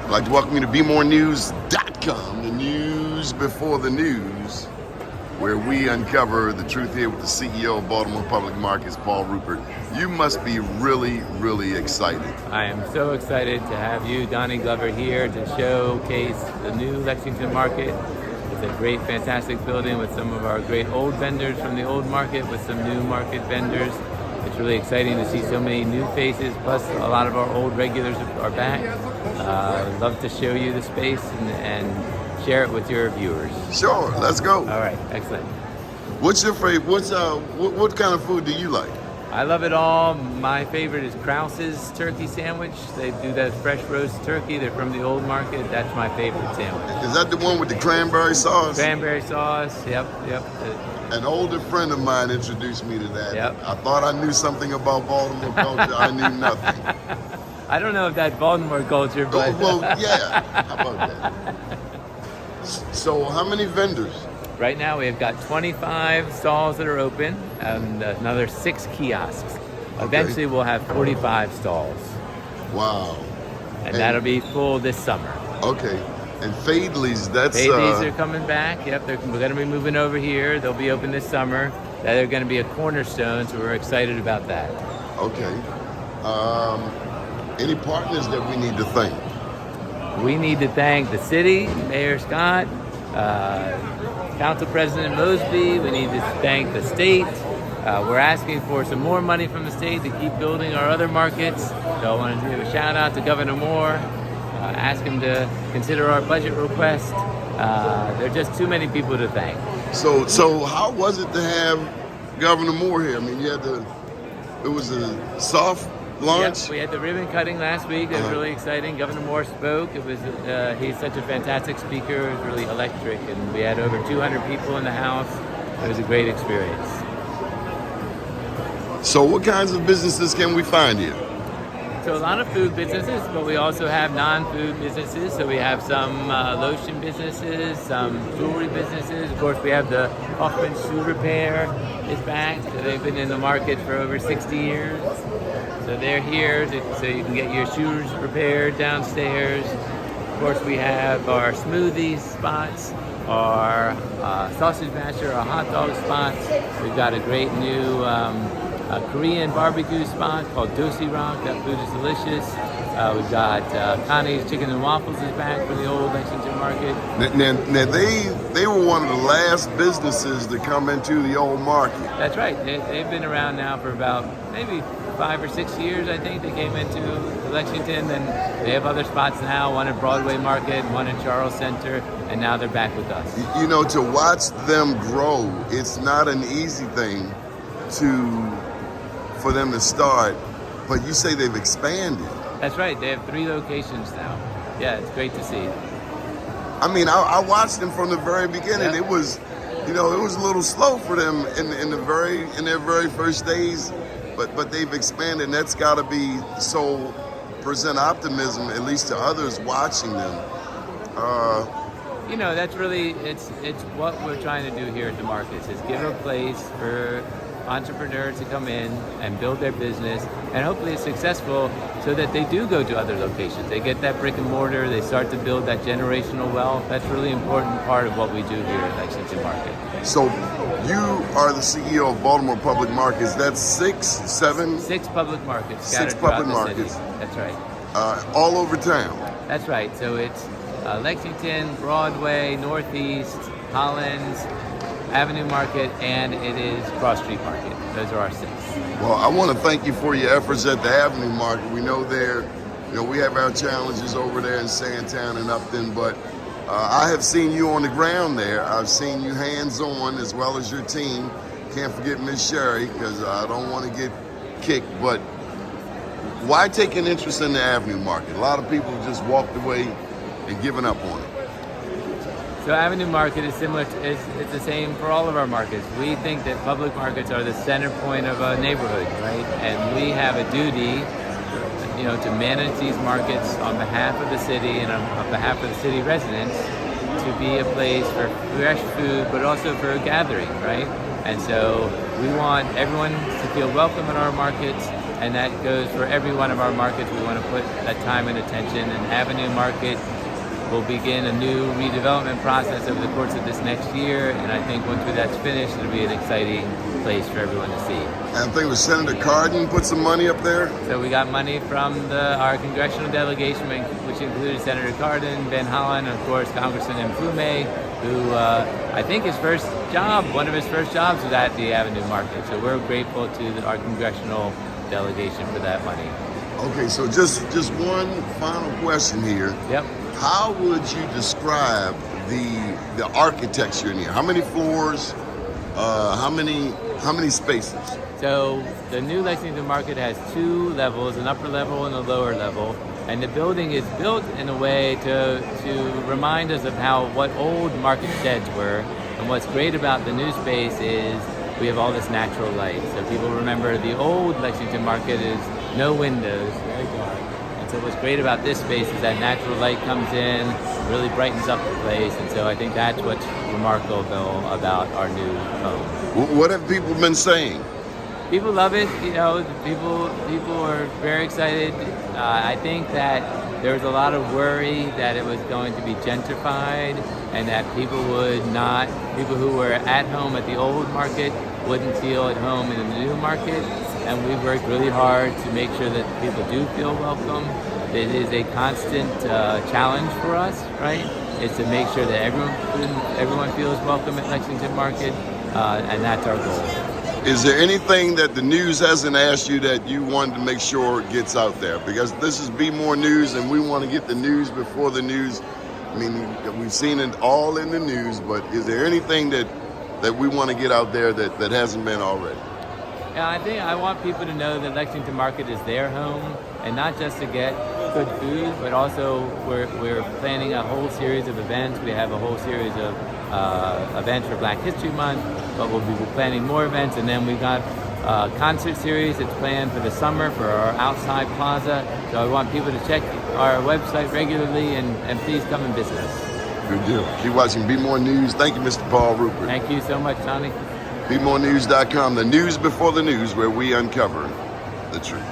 I'd like to welcome you to BeMoreNews.com, the news before the news, where we uncover the truth here with the CEO of Baltimore Public Markets, Paul Ruppert. You must be really, really excited. I am so excited to have you, Donnie Glover, here to showcase the new Lexington market. It's a great, fantastic building with some of our great old vendors from the old market with some new market vendors. It's really exciting to see so many new faces, plus a lot of our old regulars are back. I'd love to show you the space and share it with your viewers. Sure, let's go. All right, excellent. What's your favorite? What kind of food do you like? I love it all. My favorite is Krause's turkey sandwich. They do that fresh roast turkey. They're from the old market. That's my favorite sandwich. Is that the one with the cranberry sauce? Cranberry sauce, yep. An older friend of mine introduced me to that. Yep. I thought I knew something about Baltimore culture. I knew nothing. I don't know if that's Baltimore culture, but... Well, yeah. How about that? So how many vendors? Right now we've got 25 stalls that are open and another 6 kiosks. Eventually we'll have 45 stalls. Wow. And that'll be full this summer. Okay. And Fadley's, that's... Fadley's are coming back. Yep, we're going to be moving over here. They'll be open this summer. They're going to be a cornerstone, so we're excited about that. Okay. Any partners that we need to thank? We need to thank the city, Mayor Scott, Council President Mosby. We need to thank the state. We're asking for some more money from the state to keep building our other markets. So I want to do a shout out to Governor Moore. Ask him to consider our budget request. There are just too many people to thank. So how was it to have Governor Moore here? I mean, it was a soft launch? Yep, we had the ribbon cutting last week. It was really exciting. Governor Moore spoke. It was he's such a fantastic speaker. It was really electric, and we had over 200 people in the house. It was a great experience. So what kinds of businesses can we find here? So a lot of food businesses, but we also have non-food businesses. So we have some lotion businesses, some jewelry businesses. Of course, we have the Hoffman Shoe Repair is back. So they've been in the market for over 60 years. So they're here, so you can get your shoes repaired downstairs. Of course, we have our smoothie spots, our sausage masher, our hot dog spots. We've got a great new Korean barbecue spot called Dosi Rock. That food is delicious. We've got Connie's Chicken and Waffles is back for the old Lexington market. Now they were one of the last businesses to come into the old market. That's right. They've been around now for about maybe 5 or 6 years, I think. They came into Lexington, and they have other spots now, one at Broadway Market, one at Charles Center, and now they're back with us. You know, to watch them grow, it's not an easy thing for them to start, but you say they've expanded. That's right. They have 3 locations now. Yeah, it's great to see. I mean, I watched them from the very beginning. Yep. It was a little slow for them in their very first days, but they've expanded, and that's got to be so present optimism, at least to others watching them. That's really it's what we're trying to do here at the markets is give a place for entrepreneurs to come in and build their business, and hopefully it's successful so that they do go to other locations. They get that brick and mortar, they start to build that generational wealth. That's a really important part of what we do here at Lexington Market. So you are the CEO of Baltimore Public Markets. That's 6 public markets. 6 public markets. City. That's right. All over town. That's right. So it's Lexington, Broadway, Northeast, Hollins, Avenue Market, and it is Cross Street Market. Those are our 6. Well, I want to thank you for your efforts at the Avenue Market. We know we have our challenges over there in Sandtown and Upton, but I have seen you on the ground there. I've seen you hands-on as well as your team. Can't forget Miss Sherry, because I don't want to get kicked, but why take an interest in the Avenue Market? A lot of people just walked away and given up on it. So Avenue Market is similar it's the same for all of our markets. We think that public markets are the center point of a neighborhood, right? And we have a duty, to manage these markets on behalf of the city and on behalf of the city residents to be a place for fresh food, but also for a gathering, right? And so we want everyone to feel welcome in our markets, and that goes for every one of our markets. We want to put that time and attention. And Avenue Market will begin a new redevelopment process over the course of this next year, and I think once that's finished, it'll be an exciting place for everyone to see. And I think it was Senator Cardin put some money up there. So we got money from our congressional delegation, which included Senator Cardin, Ben Holland, and of course Congressman Mfume, who I think one of his first jobs was at the Avenue Market. So we're grateful to our congressional delegation for that money. Okay, so just one final question here. Yep. How would you describe the architecture in here? How many floors? How many spaces? So the new Lexington Market has 2 levels, an upper level and a lower level. And the building is built in a way to remind us of what old market sheds were. And what's great about the new space is we have all this natural light. So people remember the old Lexington Market is no windows, very dark. And so what's great about this space is that natural light comes in, really brightens up the place. And so I think that's what's remarkable about our new home. What have people been saying? People love it. People are very excited. I think that there was a lot of worry that it was going to be gentrified and that people who were at home at the old market wouldn't feel at home in the new market. And we've worked really hard to make sure that people do feel welcome. It is a constant challenge for us, right? It's to make sure that everyone feels welcome at Lexington Market, and that's our goal. Is there anything that the news hasn't asked you that you wanted to make sure gets out there? Because this is Be More News, and we want to get the news before the news. I mean, we've seen it all in the news, but is there anything that we want to get out there that hasn't been already? Yeah, I think I want people to know that Lexington Market is their home, and not just to get good food, but also we're planning a whole series of events. We have a whole series of events for Black History Month, but we'll be planning more events, and then we've got a concert series that's planned for the summer for our outside plaza. So I want people to check our website regularly, and please come and visit us. Good deal. Keep watching Be More News. Thank you, Mr. Paul Ruppert. Thank you so much, Tony. BeMoreNews.com, the news before the news, where we uncover the truth.